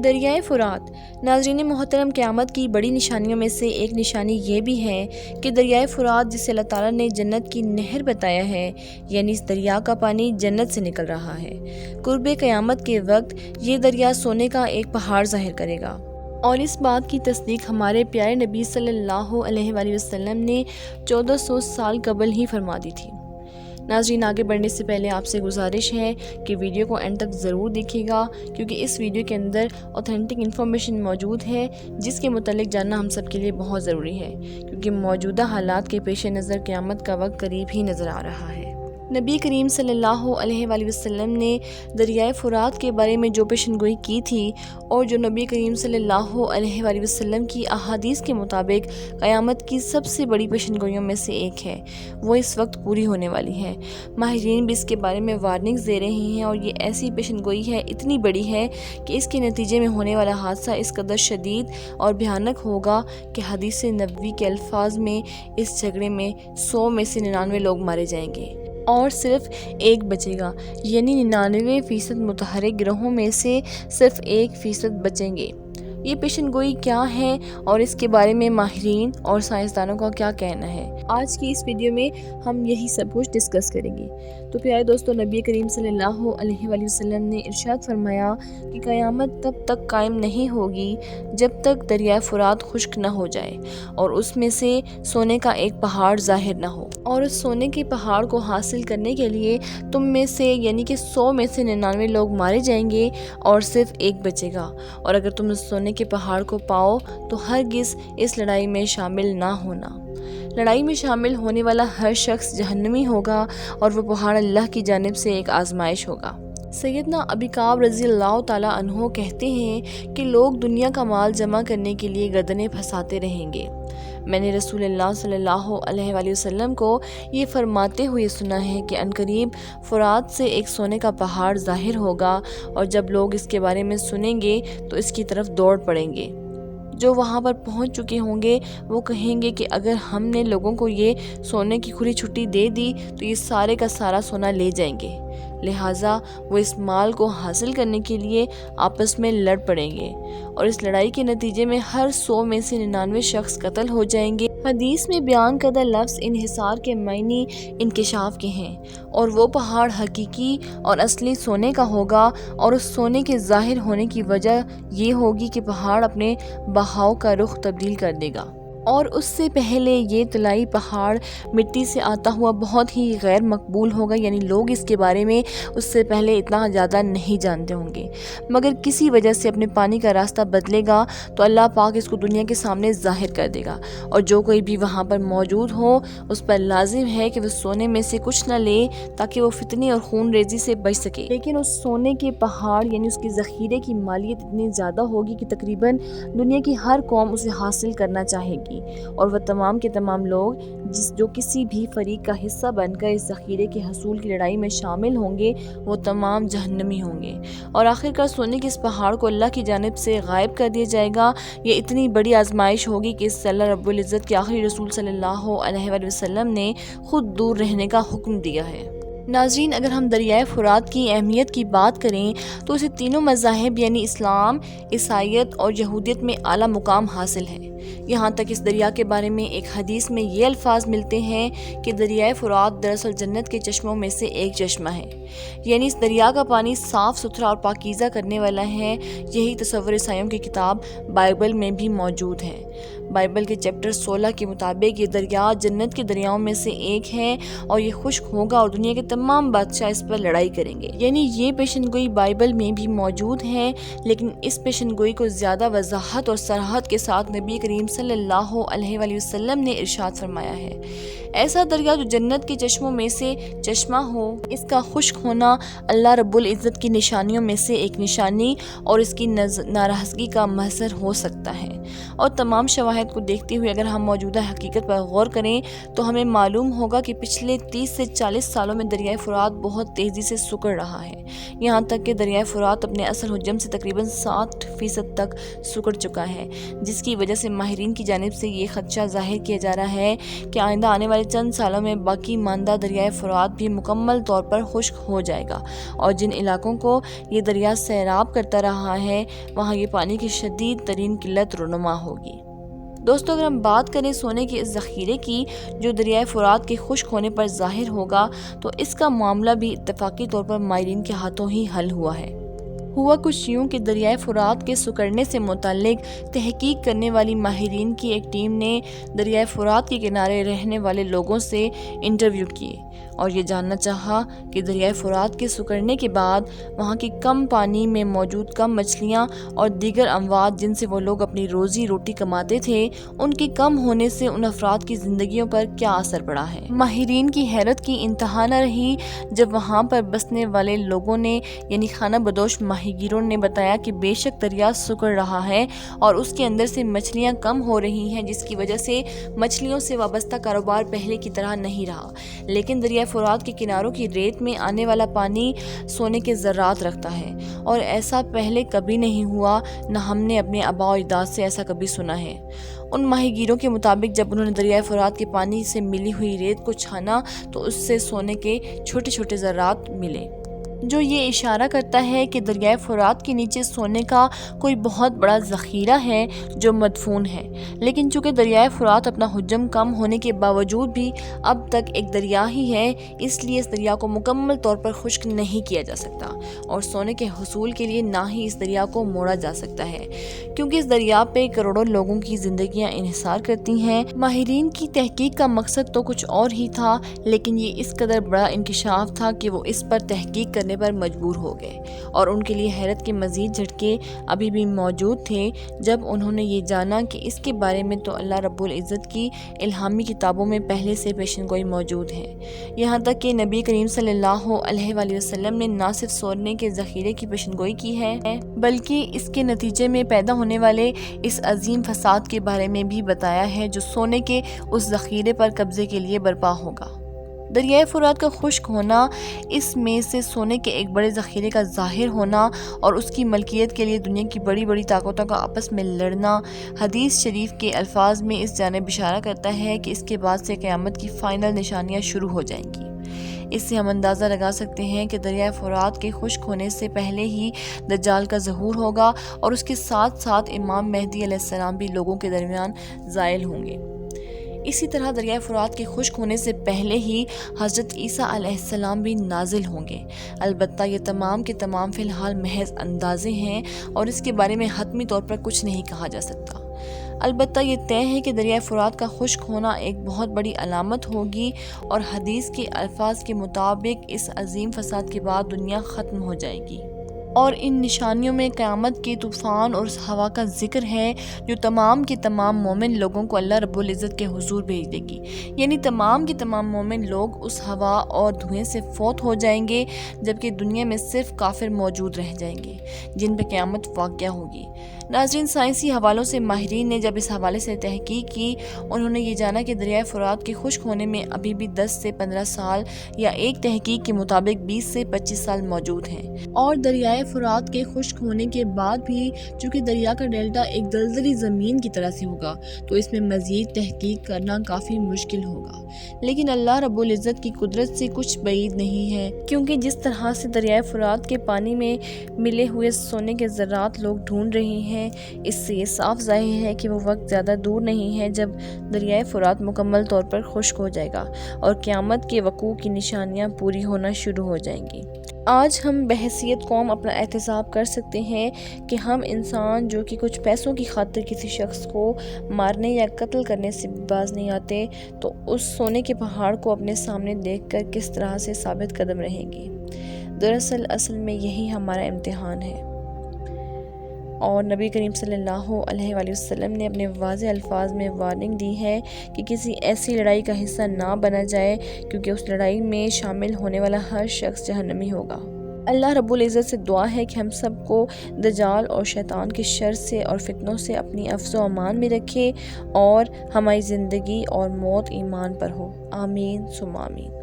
دریائے فرات۔ ناظرین محترم، قیامت کی بڑی نشانیوں میں سے ایک نشانی یہ بھی ہے کہ دریائے فرات، جسے اللہ تعالیٰ نے جنت کی نہر بتایا ہے، یعنی اس دریا کا پانی جنت سے نکل رہا ہے۔ قرب قیامت کے وقت یہ دریا سونے کا ایک پہاڑ ظاہر کرے گا، اور اس بات کی تصدیق ہمارے پیارے نبی صلی اللہ علیہ وآلہ وسلم نے 1400 سال قبل ہی فرما دی تھی۔ ناظرین، آگے بڑھنے سے پہلے آپ سے گزارش ہے کہ ویڈیو کو اینڈ تک ضرور دیکھیے گا، کیونکہ اس ویڈیو کے اندر اوتھینٹک انفارمیشن موجود ہے جس کے متعلق جاننا ہم سب کے لیے بہت ضروری ہے، کیونکہ موجودہ حالات کے پیش نظر قیامت کا وقت قریب ہی نظر آ رہا ہے۔ نبی کریم صلی اللہ علیہ وآلہ وسلم نے دریائے فرات کے بارے میں جو پیشن گوئی کی تھی، اور جو نبی کریم صلی اللہ علیہ وآلہ وسلم کی احادیث کے مطابق قیامت کی سب سے بڑی پیشن گوئیوں میں سے ایک ہے، وہ اس وقت پوری ہونے والی ہے۔ ماہرین بھی اس کے بارے میں وارننگز دے رہے ہیں، اور یہ ایسی پیشن گوئی ہے، اتنی بڑی ہے کہ اس کے نتیجے میں ہونے والا حادثہ اس قدر شدید اور بھیانک ہوگا کہ حدیث نبوی کے الفاظ میں اس جھگڑے میں 100 میں سے 99 لوگ مارے جائیں گے اور صرف ایک بچے گا، یعنی 99% متحرک گروہوں میں سے صرف 1% بچیں گے۔ یہ پیشن گوئی کیا ہے اور اس کے بارے میں ماہرین اور سائنسدانوں کا کیا کہنا ہے، آج کی اس ویڈیو میں ہم یہی سب کچھ ڈسکس کریں گے۔ تو پیارے دوستو، نبی کریم صلی اللہ علیہ وآلہ وسلم نے ارشاد فرمایا کہ قیامت تب تک قائم نہیں ہوگی جب تک دریائے فرات خشک نہ ہو جائے اور اس میں سے سونے کا ایک پہاڑ ظاہر نہ ہو، اور اس سونے کے پہاڑ کو حاصل کرنے کے لیے تم میں سے یعنی کہ 100 میں سے 99 لوگ مارے جائیں گے اور صرف ایک بچے گا، اور اگر تم اس سونے کے پہاڑ کو پاؤ تو ہرگز اس لڑائی میں شامل نہ ہونا۔ لڑائی میں شامل ہونے والا ہر شخص جہنمی ہوگا، اور وہ پہاڑ اللہ کی جانب سے ایک آزمائش ہوگا۔ سیدنا ابی کعب رضی اللہ تعالیٰ عنہ کہتے ہیں کہ لوگ دنیا کا مال جمع کرنے کے لیے گردنیں پھنساتے رہیں گے۔ میں نے رسول اللہ صلی اللہ علیہ وآلہ وسلم کو یہ فرماتے ہوئے سنا ہے کہ عنقریب فرات سے ایک سونے کا پہاڑ ظاہر ہوگا، اور جب لوگ اس کے بارے میں سنیں گے تو اس کی طرف دوڑ پڑیں گے۔ جو وہاں پر پہنچ چکے ہوں گے وہ کہیں گے کہ اگر ہم نے لوگوں کو یہ سونے کی کھلی چھٹی دے دی تو یہ سارے کا سارا سونا لے جائیں گے، لہٰذا وہ اس مال کو حاصل کرنے کے لیے آپس میں لڑ پڑیں گے، اور اس لڑائی کے نتیجے میں ہر 100 میں سے 99 شخص قتل ہو جائیں گے۔ حدیث میں بیان کردہ لفظ انحصار کے معنی انکشاف کے ہیں، اور وہ پہاڑ حقیقی اور اصلی سونے کا ہوگا، اور اس سونے کے ظاہر ہونے کی وجہ یہ ہوگی کہ پہاڑ اپنے بہاؤ کا رخ تبدیل کر دے گا، اور اس سے پہلے یہ طلائی پہاڑ مٹی سے آتا ہوا بہت ہی غیر مقبول ہوگا، یعنی لوگ اس کے بارے میں اس سے پہلے اتنا زیادہ نہیں جانتے ہوں گے، مگر کسی وجہ سے اپنے پانی کا راستہ بدلے گا تو اللہ پاک اس کو دنیا کے سامنے ظاہر کر دے گا، اور جو کوئی بھی وہاں پر موجود ہو اس پر لازم ہے کہ وہ سونے میں سے کچھ نہ لے تاکہ وہ فتنے اور خون ریزی سے بچ سکے، لیکن اس سونے کے پہاڑ یعنی اس کے ذخیرے کی مالیت اتنی زیادہ ہوگی کہ تقریباً دنیا کی ہر قوم اسے حاصل کرنا چاہے گی، اور وہ تمام کے تمام لوگ جو کسی بھی فریق کا حصہ بن کر اس ذخیرے کے حصول کی لڑائی میں شامل ہوں گے وہ تمام جہنمی ہوں گے، اور آخر کار سونے کے اس پہاڑ کو اللہ کی جانب سے غائب کر دیا جائے گا۔ یہ اتنی بڑی آزمائش ہوگی کہ اس سے اللہ رب العزت کے آخری رسول صلی اللہ علیہ وآلہ وسلم نے خود دور رہنے کا حکم دیا ہے۔ ناظرین، اگر ہم دریائے فرات کی اہمیت کی بات کریں تو اسے تینوں مذاہب یعنی اسلام، عیسائیت اور یہودیت میں اعلیٰ مقام حاصل ہے۔ یہاں تک اس دریا کے بارے میں ایک حدیث میں یہ الفاظ ملتے ہیں کہ دریائے فرات دراصل جنت کے چشموں میں سے ایک چشمہ ہے، یعنی اس دریا کا پانی صاف ستھرا اور پاکیزہ کرنے والا ہے۔ یہی تصور عیسائیوں کی کتاب بائبل میں بھی موجود ہے۔ بائبل کے چیپٹر 16 کے مطابق یہ دریا جنت کے دریاؤں میں سے ایک ہے، اور یہ خشک ہوگا اور دنیا کے تمام بادشاہ اس پر لڑائی کریں گے، یعنی یہ پیشن گوئی بائبل میں بھی موجود ہے، لیکن اس پیشن گوئی کو زیادہ وضاحت اور صراحت کے ساتھ نبی کریم صلی اللہ علیہ وآلہ وسلم نے ارشاد فرمایا ہے، ایسا دریا جو جنت کے چشموں میں سے چشمہ ہو، اس کا خشک ہونا اللہ رب العزت کی نشانیوں میں سے ایک نشانی اور اس کی ناراضگی کا مظہر ہو سکتا ہے، اور تمام شواہد کو دیکھتے ہوئے اگر ہم موجودہ حقیقت پر غور کریں تو ہمیں معلوم ہوگا کہ پچھلے 30 سے 40 سالوں میں دریائے فرات بہت تیزی سے سکڑ رہا ہے، یہاں تک کہ دریائے فرات اپنے اصل حجم سے تقریباً 60% تک سکڑ چکا ہے، جس کی وجہ سے ماہرین کی جانب سے یہ خدشہ ظاہر کیا جا رہا ہے کہ آئندہ آنے والے چند سالوں میں باقی ماندہ دریائے فرات بھی مکمل طور پر خشک ہو جائے گا، اور جن علاقوں کو یہ دریا سیراب کرتا رہا ہے وہاں یہ پانی کی شدید ترین قلت رونما ہوگی۔ دوستو، اگر ہم بات کریں سونے کے اس ذخیرے کی جو دریائے فرات کے خشک ہونے پر ظاہر ہوگا، تو اس کا معاملہ بھی اتفاقی طور پر ماہرین کے ہاتھوں ہی حل ہوا ہے۔ ہوا کچھ یوں کہ دریائے فرات کے سکڑنے سے متعلق تحقیق کرنے والی ماہرین کی ایک ٹیم نے دریائے فرات کے کنارے رہنے والے لوگوں سے انٹرویو کیے اور یہ جاننا چاہا کہ دریائے فرات کے سکڑنے کے بعد وہاں کی کم پانی میں موجود کم مچھلیاں اور دیگر اموات جن سے وہ لوگ اپنی روزی روٹی کماتے تھے، ان کے کم ہونے سے ان افراد کی زندگیوں پر کیا اثر پڑا ہے۔ ماہرین کی حیرت کی انتہا نہ رہی جب وہاں پر بسنے والے لوگوں نے یعنی خانہ بدوش ماہی گیروں نے بتایا کہ بے شک دریا سکڑ رہا ہے اور اس کے اندر سے مچھلیاں کم ہو رہی ہیں، جس کی وجہ سے مچھلیوں سے وابستہ کاروبار پہلے کی طرح نہیں رہا، لیکن دریائے فرات کے کناروں کی ریت میں آنے والا پانی سونے کے ذرات رکھتا ہے، اور ایسا پہلے کبھی نہیں ہوا، نہ ہم نے اپنے آباء و اجداد سے ایسا کبھی سنا ہے۔ ان ماہی گیروں کے مطابق جب انہوں نے دریائے فرات کے پانی سے ملی ہوئی ریت کو چھانا تو اس سے سونے کے چھوٹے چھوٹے ذرات ملے، جو یہ اشارہ کرتا ہے کہ دریائے فرات کے نیچے سونے کا کوئی بہت بڑا ذخیرہ ہے جو مدفون ہے، لیکن چونکہ دریائے فرات اپنا حجم کم ہونے کے باوجود بھی اب تک ایک دریا ہی ہے، اس لیے اس دریا کو مکمل طور پر خشک نہیں کیا جا سکتا اور سونے کے حصول کے لیے نہ ہی اس دریا کو موڑا جا سکتا ہے، کیونکہ اس دریا پہ کروڑوں لوگوں کی زندگیاں انحصار کرتی ہیں۔ ماہرین کی تحقیق کا مقصد تو کچھ اور ہی تھا، لیکن یہ اس قدر بڑا انکشاف تھا کہ وہ اس پر تحقیق کرنے پر مجبور ہو گئے، اور ان کے لیے حیرت کے مزید جھٹکے ابھی بھی موجود تھے جب انہوں نے یہ جانا کہ اس کے بارے میں تو اللہ رب العزت کی الہامی کتابوں میں پہلے سے پیشن گوئی موجود ہے، یہاں تک کہ نبی کریم صلی اللہ علیہ وآلہ وسلم نے نہ صرف سونے کے ذخیرے کی پیشن گوئی کی ہے بلکہ اس کے نتیجے میں پیدا ہونے والے اس عظیم فساد کے بارے میں بھی بتایا ہے جو سونے کے اس ذخیرے پر قبضے کے لیے برپا ہوگا۔ دریائے فرات کا خشک ہونا، اس میں سے سونے کے ایک بڑے ذخیرے کا ظاہر ہونا اور اس کی ملکیت کے لیے دنیا کی بڑی بڑی طاقتوں کا آپس میں لڑنا، حدیث شریف کے الفاظ میں اس جانب اشارہ کرتا ہے کہ اس کے بعد سے قیامت کی فائنل نشانیاں شروع ہو جائیں گی۔ اس سے ہم اندازہ لگا سکتے ہیں کہ دریائے فرات کے خشک ہونے سے پہلے ہی دجال کا ظہور ہوگا اور اس کے ساتھ ساتھ امام مہدی علیہ السلام بھی لوگوں کے درمیان زائل ہوں گے۔ اسی طرح دریائے فرات کے خشک ہونے سے پہلے ہی حضرت عیسیٰ علیہ السلام بھی نازل ہوں گے، البتہ یہ تمام کے تمام فی الحال محض اندازے ہیں اور اس کے بارے میں حتمی طور پر کچھ نہیں کہا جا سکتا۔ البتہ یہ طے ہے کہ دریائے فرات کا خشک ہونا ایک بہت بڑی علامت ہوگی اور حدیث کے الفاظ کے مطابق اس عظیم فساد کے بعد دنیا ختم ہو جائے گی، اور ان نشانیوں میں قیامت کے طوفان اور اس ہوا کا ذکر ہے جو تمام کے تمام مومن لوگوں کو اللہ رب العزت کے حضور بھیج دے گی، یعنی تمام کے تمام مومن لوگ اس ہوا اور دھوئیں سے فوت ہو جائیں گے، جبکہ دنیا میں صرف کافر موجود رہ جائیں گے جن پہ قیامت واقع ہوگی۔ ناظرین، سائنسی حوالوں سے ماہرین نے جب اس حوالے سے تحقیق کی، انہوں نے یہ جانا کہ دریائے فرات کے خشک ہونے میں ابھی بھی 10 سے 15 سال یا ایک تحقیق کے مطابق 20 سے 25 سال موجود ہیں، اور دریائے فرات کے خشک ہونے کے بعد بھی چونکہ دریا کا ڈیلٹا ایک دلدلی زمین کی طرح سے ہوگا تو اس میں مزید تحقیق کرنا کافی مشکل ہوگا، لیکن اللہ رب العزت کی قدرت سے کچھ بعید نہیں ہے، کیونکہ جس طرح سے دریائے فرات کے پانی میں ملے ہوئے سونے کے ذرات لوگ ڈھونڈ رہے ہیں، اس سے یہ صاف ظاہر ہے کہ وہ وقت زیادہ دور نہیں ہے جب دریائے فرات مکمل طور پر خشک ہو جائے گا اور قیامت کے وقوع کی نشانیاں پوری ہونا شروع ہو جائیں گی۔ آج ہم بحیثیت قوم اپنا احتساب کر سکتے ہیں کہ ہم انسان جو کہ کچھ پیسوں کی خاطر کسی شخص کو مارنے یا قتل کرنے سے باز نہیں آتے، تو اس سونے کے پہاڑ کو اپنے سامنے دیکھ کر کس طرح سے ثابت قدم رہیں گے۔ دراصل اصل میں یہی ہمارا امتحان ہے، اور نبی کریم صلی اللہ علیہ وآلہ وسلم نے اپنے واضح الفاظ میں وارننگ دی ہے کہ کسی ایسی لڑائی کا حصہ نہ بنا جائے، کیونکہ اس لڑائی میں شامل ہونے والا ہر شخص جہنمی ہوگا۔ اللہ رب العزت سے دعا ہے کہ ہم سب کو دجال اور شیطان کے شر سے اور فتنوں سے اپنی حفظ و امان میں رکھے اور ہماری زندگی اور موت ایمان پر ہو۔ آمین ثم آمین۔